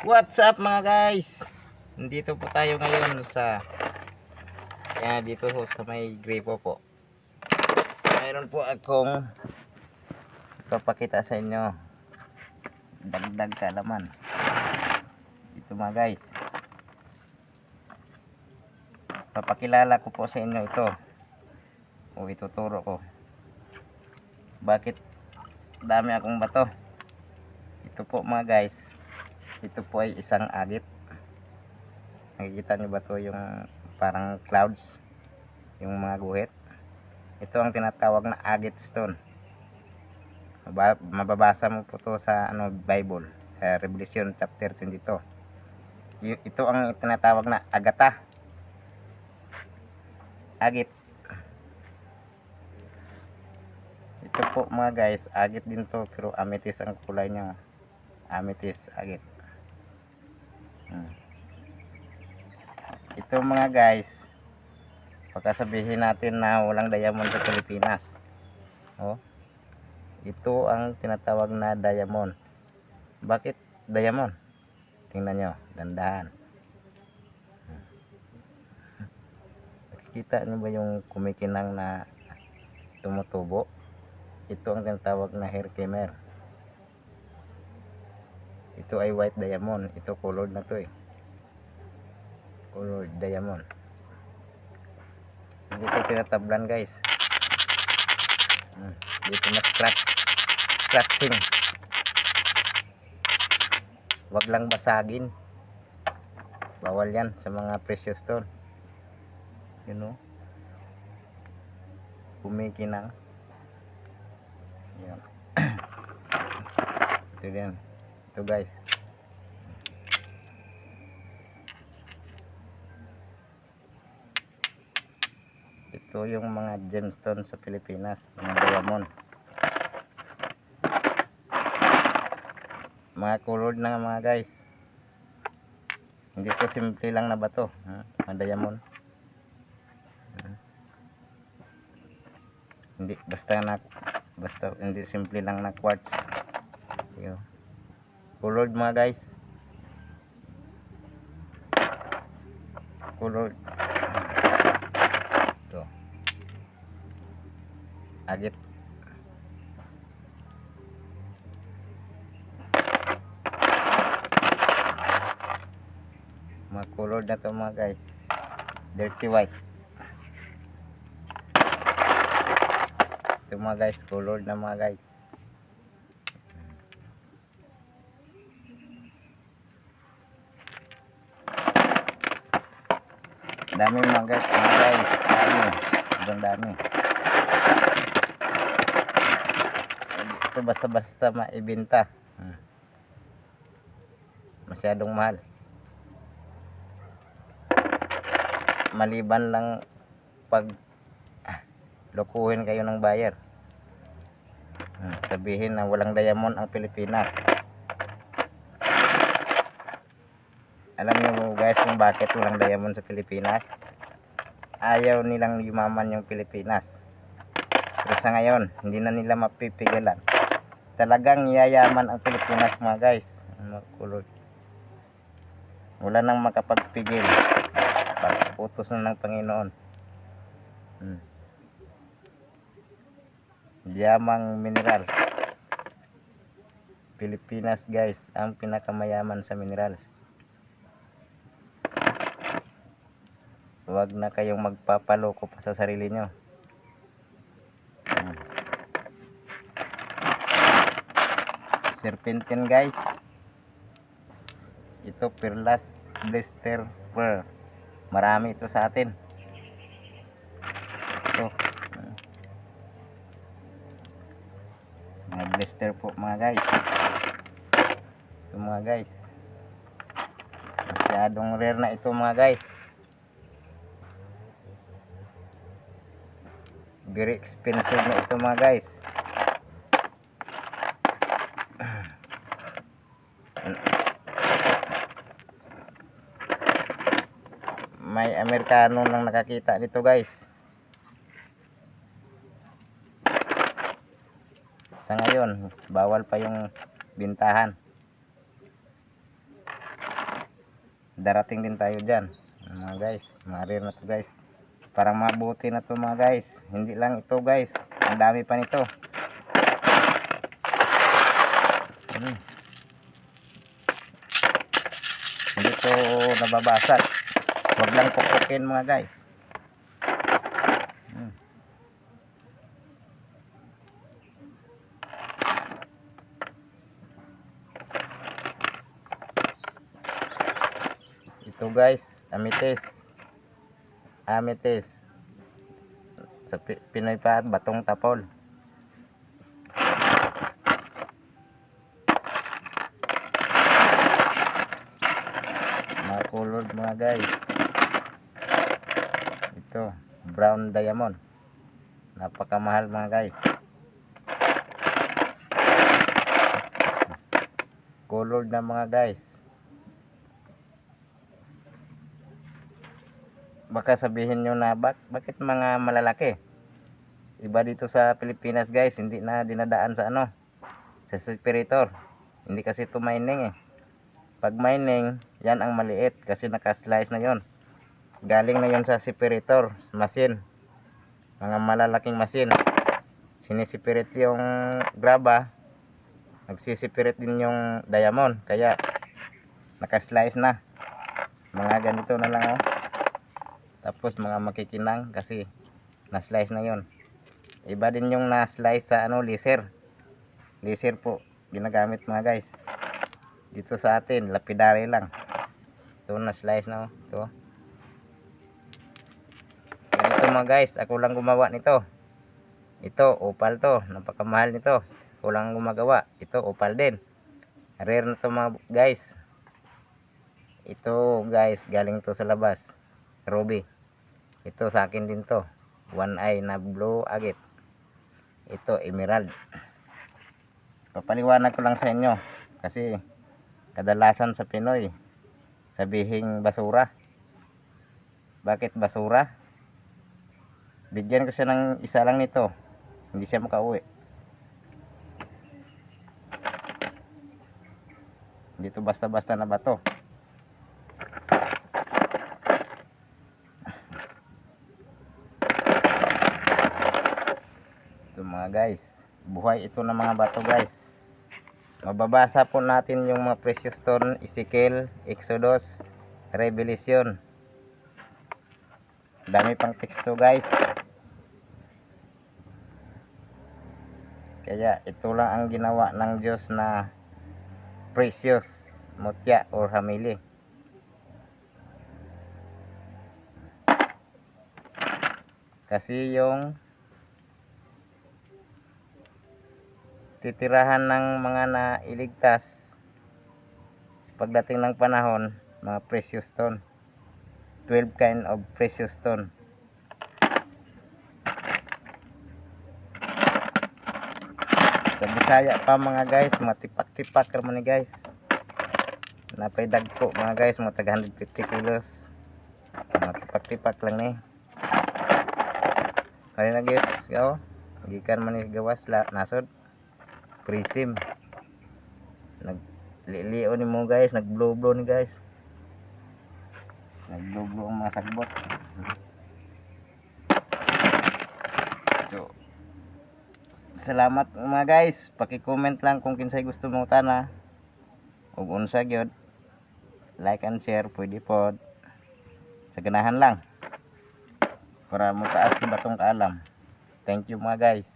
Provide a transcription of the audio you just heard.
What's up mga guys? Nandito po tayo ngayon dito ho sa may gripo po. Mayroon po akong papakita sa inyo. Dagdag kaalaman. Ito mga guys. Papakilala ko po sa inyo ito. O ituturo ko. Bakit dami akong bato? Ito po mga guys. Ito po ay isang agit. Nakikita nyo ba to yung parang clouds, yung mga guhit? Ito ang tinatawag na agate stone. Mababasa mo po to sa Bible, sa Revelation chapter 22. Ito ang tinatawag na agata, agit. Ito po mga guys, agit din to, pero amethyst ang kulay niya. Amethyst agit. Ito mga guys, pagkasabihin natin na walang diamond sa Pilipinas. Ito ang tinatawag na diamond. Bakit diamond? Tingnan nyo, dandahan. Nakikita nyo ba yung kumikinang na tumutubo? Ito ang tinatawag na herkimer. Ito ay white diamond. Ito colored na to colored diamond. Hindi ito tinatablan guys. Dito na scratching. Wag lang basagin. Bawal yan sa mga precious stone. Kumikinang. Yan. Ito yan. Ito guys. Ito yung mga gemstone sa Pilipinas, mga diamond. Mga colored na mga guys. Hindi to simple lang na bato, mga diamond. Hindi basta hindi simple lang na quartz. Colored mga guys. Colored. Ito. Agit. Mga colored na to mga guys. Dirty white. Ito mga guys, colored na mga guys. Dami mga guys, dami. Ito basta-basta maibenta. Masyadong mahal. Maliban lang pag lokohin kayo ng buyer. Sabihin na walang diamond ang Pilipinas. Alam niyo guys kung bakit walang diamond sa Pilipinas? Ayaw nilang yumaman yung Pilipinas. Pero sa ngayon, hindi na nila mapipigilan. Talagang yayaman ang Pilipinas mga guys. Wala nang makapagpigil. Pagputos na ng Panginoon. Yamang minerals. Pilipinas guys, ang pinakamayaman sa minerals. Huwag na kayong magpapaloko pa sa sarili nyo. Serpentine guys. Ito perlas blister pearl. Marami ito sa atin. Ito. Mga blister po mga guys. Ito mga guys. Masyadong rare na ito mga guys. Very expensive na ito mga guys. May Amerikano lang nakakita nito guys. Sa ngayon, bawal pa yung bintahan. darating din tayo dyan mga guys. Mga rare na to guys, parang mabuti na to mga guys. Hindi lang ito guys, ang dami pa nito. Hindi to nababasag, wag lang pupukin mga guys. Ito guys, amethyst. Amethyst sa Pinoy pa, batong tapol. Mga colored mga guys. Ito brown diamond, napakamahal mga guys. Colored na mga guys. Baka sabihin nyo na bakit mga malalaki? Iba dito sa Pilipinas guys, hindi na dinadaan sa ano, sa separator. Hindi kasi ito mining eh. Pag mining, yan ang maliit kasi naka-slice na yon. Galing na yon sa separator machine. Mga malalaking machine. Sinisiperate yung graba, nagsisiperate din yung diamond, kaya naka-slice na. Mga ganito na lang oh. Tapos mga makikinang kasi na-slice na yon. Iba din yung na-slice sa ano, laser. Laser po ginagamit mga guys. Dito sa atin, lapidary lang. Ito na-slice na oh. Ito. Ito mga guys, ako lang gumawa nito. Ito, opal to. Napakamahal nito. Ako lang gumagawa. Ito, opal din. Rare na to mga guys. Ito guys, galing to sa labas. Ruby. Ito sa akin din to. One eye na blue agate. Ito emerald. Papaliwanag ko lang sa inyo kasi kadalasan sa Pinoy sabihing basura. Bakit basura? Bigyan ko siya ng isa lang nito, hindi siya makauwi. Dito basta-basta na bato. Mga guys, buhay ito ng mga bato guys. Mababasa po natin yung mga precious stone, Ezekiel, Exodus, Revelation. Dami pang teksto guys. Kaya ito lang ang ginawa ng Diyos na precious mutya or hamili. Kasi yung titirahan ng mga nailigtas sa pagdating ng panahon, mga precious stone, 12 kind of precious stone. Sa Bisaya pa mga guys, matipak-tipak naman ni guys. Napay dagko mga guys, mga tag 150 kilos. Matipak-tipak lang ni. Kaya na guys, gikan man ni gawas nasod. Prism. Naglilio ni mo guys, nag-blow-blow ni guys. Nag-blow-blow ang mga sagbot. So, salamat mga guys. Paki-comment lang kung kinsay gusto mo tana. Ug unsa gyud. Like and share pwede pod. Sa ganahan lang. Para mo taas ki batong kaalam. Thank you mga guys.